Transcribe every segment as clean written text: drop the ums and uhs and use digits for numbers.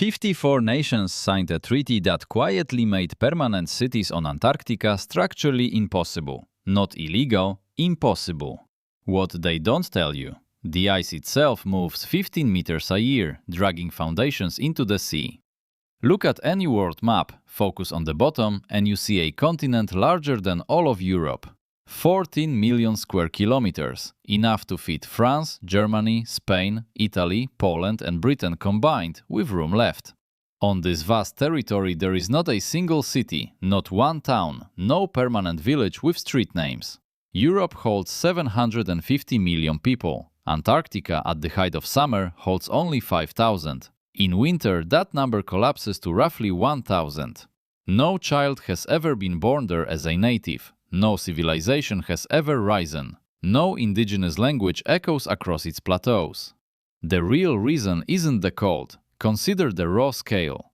54 nations signed a treaty that quietly made permanent cities on Antarctica structurally impossible. Not illegal, impossible. What they don't tell you: the ice itself moves 15 meters a year, dragging foundations into the sea. Look at any world map, focus on the bottom, and you see a continent larger than all of Europe. 14 million square kilometers, enough to feed France, Germany, Spain, Italy, Poland and Britain combined, with room left. On this vast territory there is not a single city, not one town, no permanent village with street names. Europe holds 750 million people. Antarctica at the height of summer holds only 5,000. In winter that number collapses to roughly 1,000. No child has ever been born there as a native. No civilization has ever risen. No indigenous language echoes across its plateaus. The real reason isn't the cold. Consider the raw scale.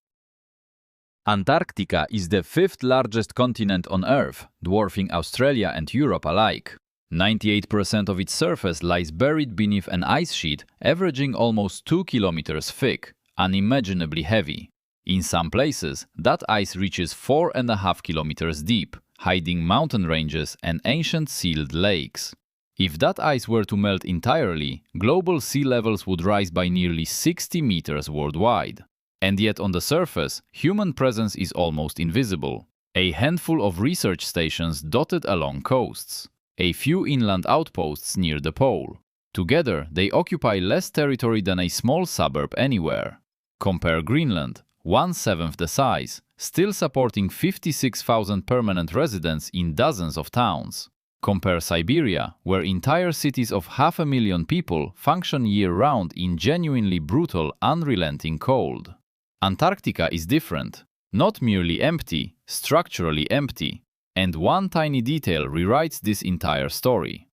Antarctica is the fifth largest continent on Earth, dwarfing Australia and Europe alike. 98% of its surface lies buried beneath an ice sheet averaging almost 2 kilometers thick, unimaginably heavy. In some places, that ice reaches 4.5 kilometers deep, hiding mountain ranges and ancient sealed lakes. If that ice were to melt entirely, global sea levels would rise by nearly 60 meters worldwide. And yet on the surface, human presence is almost invisible. A handful of research stations dotted along coasts. A few inland outposts near the pole. Together, they occupy less territory than a small suburb anywhere. Compare Greenland, 1/7 the size, still supporting 56,000 permanent residents in dozens of towns. Compare Siberia, where entire cities of 500,000 people function year-round in genuinely brutal, unrelenting cold. Antarctica is different. Not merely empty, structurally empty. And one tiny detail rewrites this entire story.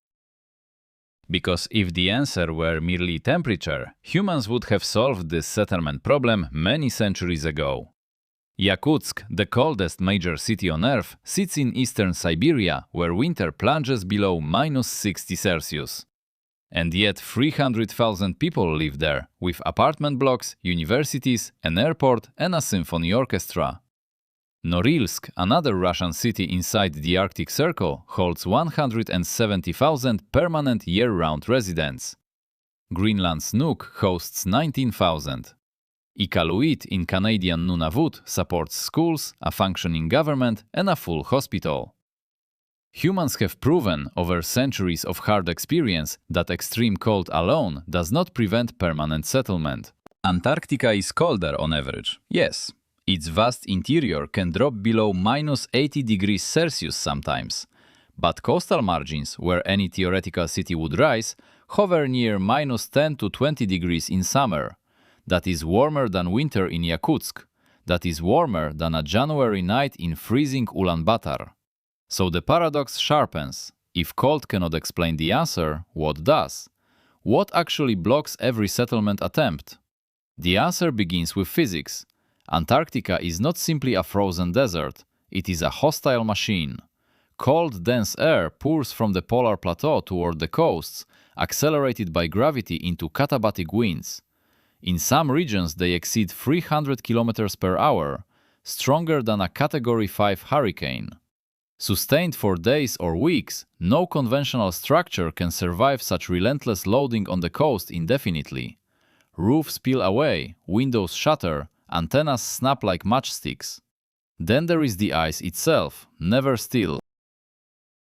Because if the answer were merely temperature, humans would have solved this settlement problem many centuries ago. Yakutsk, the coldest major city on Earth, sits in eastern Siberia, where winter plunges below -60 Celsius. And yet 300,000 people live there, with apartment blocks, universities, an airport and a symphony orchestra. Norilsk, another Russian city inside the Arctic Circle, holds 170,000 permanent year-round residents. Greenland's Nuuk hosts 19,000. Iqaluit in Canadian Nunavut supports schools, a functioning government and a full hospital. Humans have proven over centuries of hard experience that extreme cold alone does not prevent permanent settlement. Antarctica is colder on average, yes. Its vast interior can drop below -80 degrees Celsius sometimes, but coastal margins, where any theoretical city would rise, hover near -10 to 20 degrees in summer. That is warmer than winter in Yakutsk. That is warmer than a January night in freezing Ulaanbaatar. So the paradox sharpens. If cold cannot explain the answer, what does? What actually blocks every settlement attempt? The answer begins with physics. Antarctica is not simply a frozen desert, it is a hostile machine. Cold, dense air pours from the polar plateau toward the coasts, accelerated by gravity into katabatic winds. In some regions they exceed 300 km per hour, stronger than a Category 5 hurricane. Sustained for days or weeks, no conventional structure can survive such relentless loading on the coast indefinitely. Roofs peel away, windows shatter, antennas snap like matchsticks. Then there is the ice itself, never still.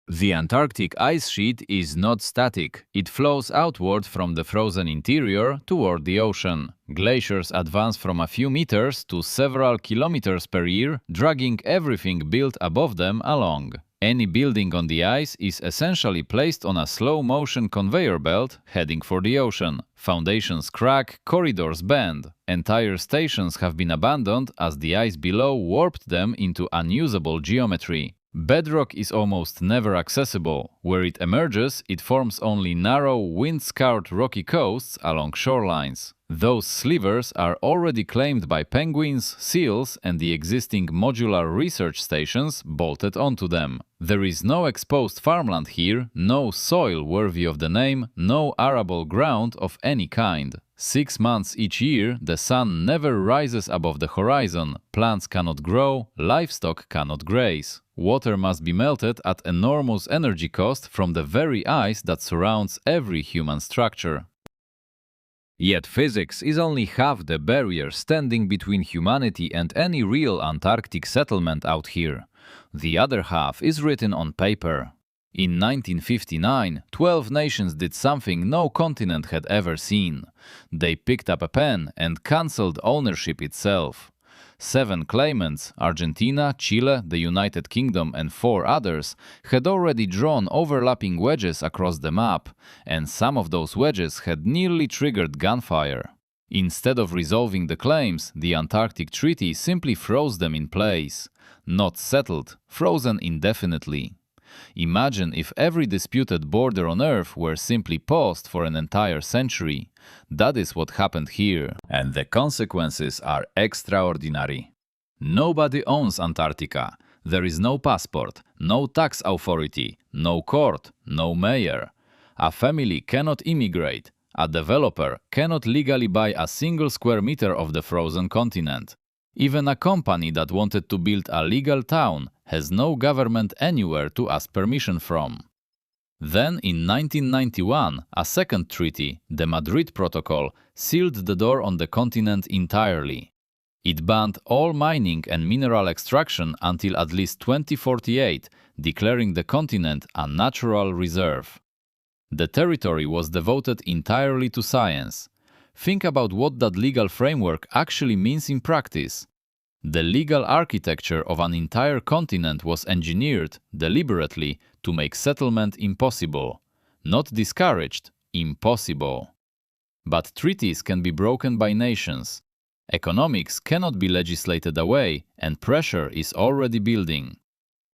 The Antarctic ice sheet is not static. It flows outward from the frozen interior toward the ocean. Glaciers advance from a few meters to several kilometers per year, dragging everything built above them along. Any building on the ice is essentially placed on a slow-motion conveyor belt heading for the ocean. Foundations crack, corridors bend. Entire stations have been abandoned as the ice below warped them into unusable geometry. Bedrock is almost never accessible. Where it emerges, it forms only narrow, wind-scarred rocky coasts along shorelines. Those slivers are already claimed by penguins, seals, and the existing modular research stations bolted onto them. There is no exposed farmland here, no soil worthy of the name, no arable ground of any kind. 6 months each year, the sun never rises above the horizon, plants cannot grow, livestock cannot graze. Water must be melted at enormous energy cost from the very ice that surrounds every human structure. Yet physics is only half the barrier standing between humanity and any real Antarctic settlement out here. The other half is written on paper. In 1959, 12 nations did something no continent had ever seen. They picked up a pen and cancelled ownership itself. 7 claimants, Argentina, Chile, the United Kingdom and 4 others, had already drawn overlapping wedges across the map, and some of those wedges had nearly triggered gunfire. Instead of resolving the claims, the Antarctic Treaty simply froze them in place. Not settled, frozen indefinitely. Imagine if every disputed border on Earth were simply paused for an entire century. That is what happened here, and the consequences are extraordinary. Nobody owns Antarctica. There is no passport, no tax authority, no court, no mayor. A family cannot immigrate. A developer cannot legally buy a single square meter of the frozen continent. Even a company that wanted to build a legal town has no government anywhere to ask permission from. Then, in 1991, a second treaty, the Madrid Protocol, sealed the door on the continent entirely. It banned all mining and mineral extraction until at least 2048, declaring the continent a natural reserve. The territory was devoted entirely to science. Think about what that legal framework actually means in practice. The legal architecture of an entire continent was engineered deliberately to make settlement impossible. Not discouraged, impossible. But treaties can be broken by nations. Economics cannot be legislated away, and pressure is already building.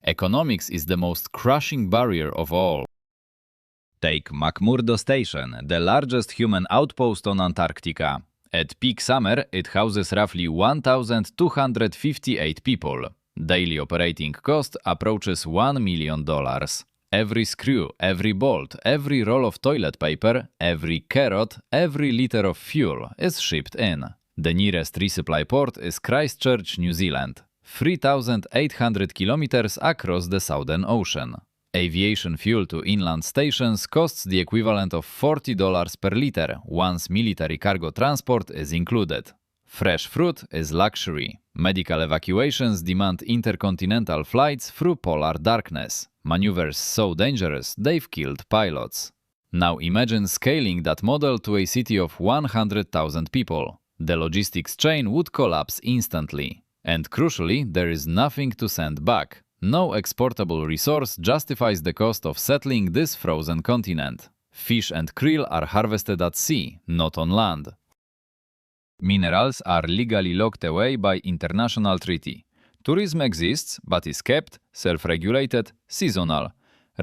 Economics is the most crushing barrier of all. Take McMurdo Station, the largest human outpost on Antarctica. At peak summer, it houses roughly 1,258 people. Daily operating cost approaches $1 million. Every screw, every bolt, every roll of toilet paper, every carrot, every liter of fuel is shipped in. The nearest resupply port is Christchurch, New Zealand, 3,800 kilometers across the Southern Ocean. Aviation fuel to inland stations costs the equivalent of $40 per liter once military cargo transport is included. Fresh fruit is luxury. Medical evacuations demand intercontinental flights through polar darkness. Maneuvers so dangerous they've killed pilots. Now imagine scaling that model to a city of 100,000 people. The logistics chain would collapse instantly. And crucially, there is nothing to send back. No exportable resource justifies the cost of settling this frozen continent. Fish and krill are harvested at sea, not on land. Minerals are legally locked away by international treaty. Tourism exists, but is kept, self-regulated, seasonal.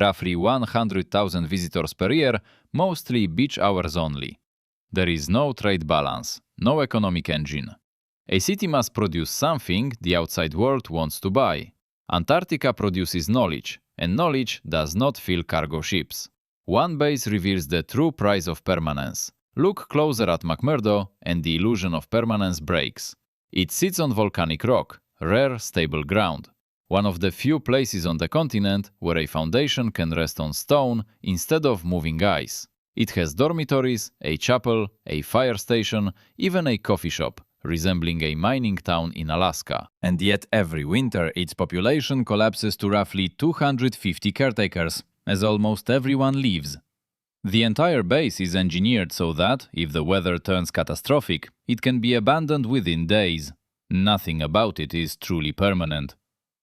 Roughly 100,000 visitors per year, mostly beach hours only. There is no trade balance, no economic engine. A city must produce something the outside world wants to buy. Antarctica produces knowledge, and knowledge does not fill cargo ships. One base reveals the true price of permanence. Look closer at McMurdo, and the illusion of permanence breaks. It sits on volcanic rock, rare, stable ground. One of the few places on the continent where a foundation can rest on stone instead of moving ice. It has dormitories, a chapel, a fire station, even a coffee shop, resembling a mining town in Alaska. And yet every winter its population collapses to roughly 250 caretakers, as almost everyone leaves. The entire base is engineered so that, if the weather turns catastrophic, it can be abandoned within days. Nothing about it is truly permanent.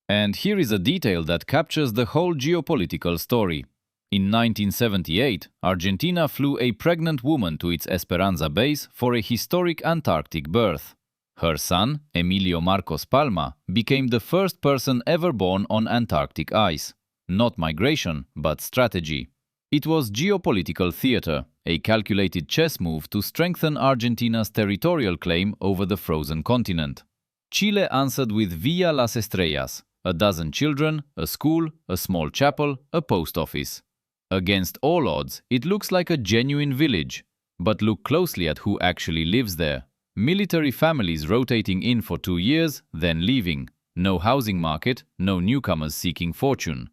And here is a detail that captures the whole geopolitical story. In 1978, Argentina flew a pregnant woman to its Esperanza base for a historic Antarctic birth. Her son, Emilio Marcos Palma, became the first person ever born on Antarctic ice. Not migration, but strategy. It was geopolitical theater, a calculated chess move to strengthen Argentina's territorial claim over the frozen continent. Chile answered with Villa Las Estrellas, a dozen children, a school, a small chapel, a post office. Against all odds, it looks like a genuine village. But look closely at who actually lives there. Military families rotating in for 2 years, then leaving. No housing market, no newcomers seeking fortune.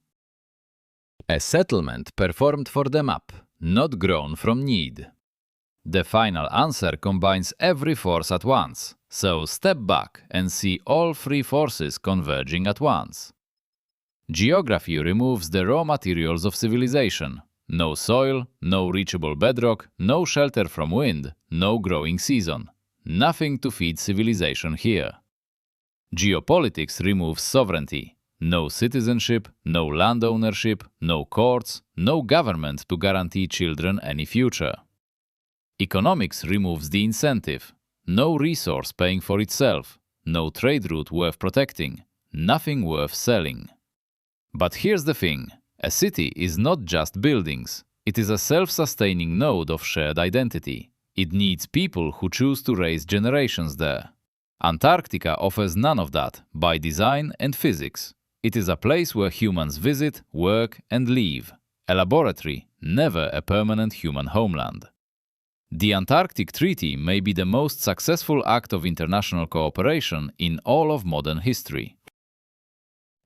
A settlement performed for the map, not grown from need. The final answer combines every force at once, so step back and see all three forces converging at once. Geography removes the raw materials of civilization. No soil, no reachable bedrock, no shelter from wind, no growing season. Nothing to feed civilization here. Geopolitics removes sovereignty. No citizenship, no land ownership, no courts, no government to guarantee children any future. Economics removes the incentive. No resource paying for itself, no trade route worth protecting, nothing worth selling. But here's the thing, a city is not just buildings. It is a self-sustaining node of shared identity. It needs people who choose to raise generations there. Antarctica offers none of that, by design and physics. It is a place where humans visit, work and live. A laboratory, never a permanent human homeland. The Antarctic Treaty may be the most successful act of international cooperation in all of modern history.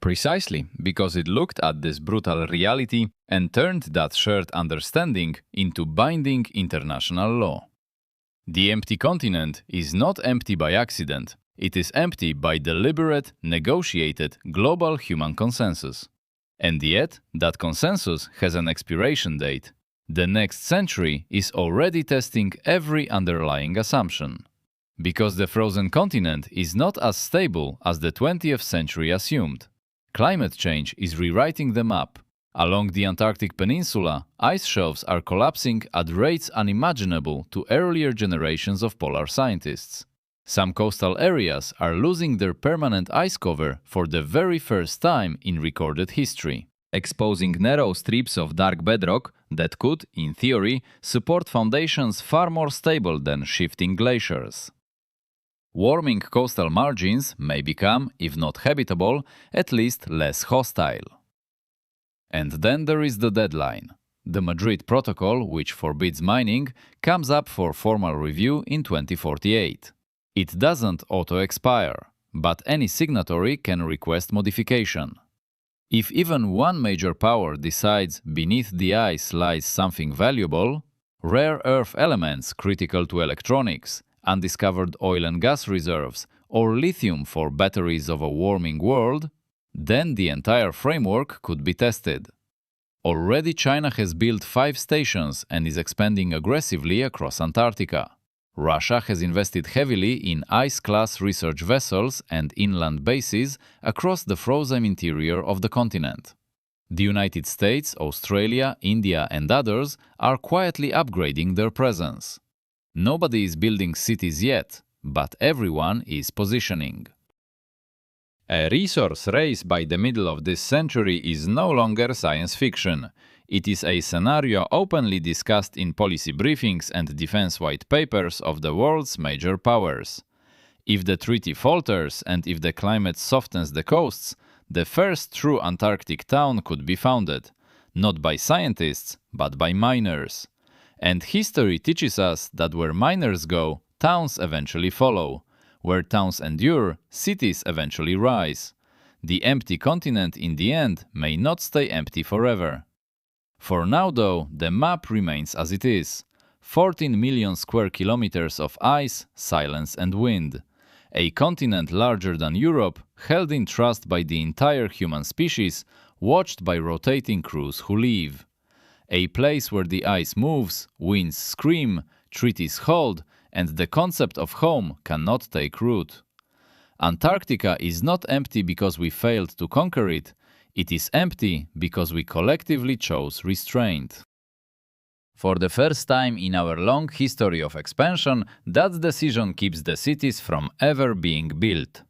Precisely because it looked at this brutal reality and turned that shared understanding into binding international law. The empty continent is not empty by accident. It is empty by deliberate, negotiated, global human consensus. And yet, that consensus has an expiration date. The next century is already testing every underlying assumption. Because the frozen continent is not as stable as the 20th century assumed. Climate change is rewriting the map. Along the Antarctic Peninsula, ice shelves are collapsing at rates unimaginable to earlier generations of polar scientists. Some coastal areas are losing their permanent ice cover for the very first time in recorded history, exposing narrow strips of dark bedrock that could, in theory, support foundations far more stable than shifting glaciers. Warming coastal margins may become, if not habitable, at least less hostile. And then there is the deadline. The Madrid Protocol, which forbids mining, comes up for formal review in 2048. It doesn't auto-expire, but any signatory can request modification. If even one major power decides beneath the ice lies something valuable, rare earth elements critical to electronics, undiscovered oil and gas reserves, or lithium for batteries of a warming world, then the entire framework could be tested. Already China has built 5 stations and is expanding aggressively across Antarctica. Russia has invested heavily in ice-class research vessels and inland bases across the frozen interior of the continent. The United States, Australia, India and others are quietly upgrading their presence. Nobody is building cities yet, but everyone is positioning. A resource race by the middle of this century is no longer science fiction. It is a scenario openly discussed in policy briefings and defense white papers of the world's major powers. If the treaty falters and if the climate softens the coasts, the first true Antarctic town could be founded, not by scientists, but by miners. And history teaches us that where miners go, towns eventually follow. Where towns endure, cities eventually rise. The empty continent in the end may not stay empty forever. For now though, the map remains as it is. 14 million square kilometers of ice, silence and wind. A continent larger than Europe, held in trust by the entire human species, watched by rotating crews who leave. A place where the ice moves, winds scream, treaties hold, and the concept of home cannot take root. Antarctica is not empty because we failed to conquer it. It is empty because we collectively chose restraint. For the first time in our long history of expansion, that decision keeps the cities from ever being built.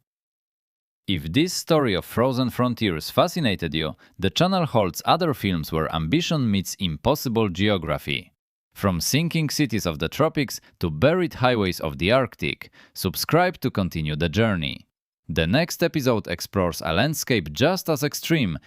If this story of frozen frontiers fascinated you, the channel holds other films where ambition meets impossible geography. From sinking cities of the tropics to buried highways of the Arctic, subscribe to continue the journey. The next episode explores a landscape just as extreme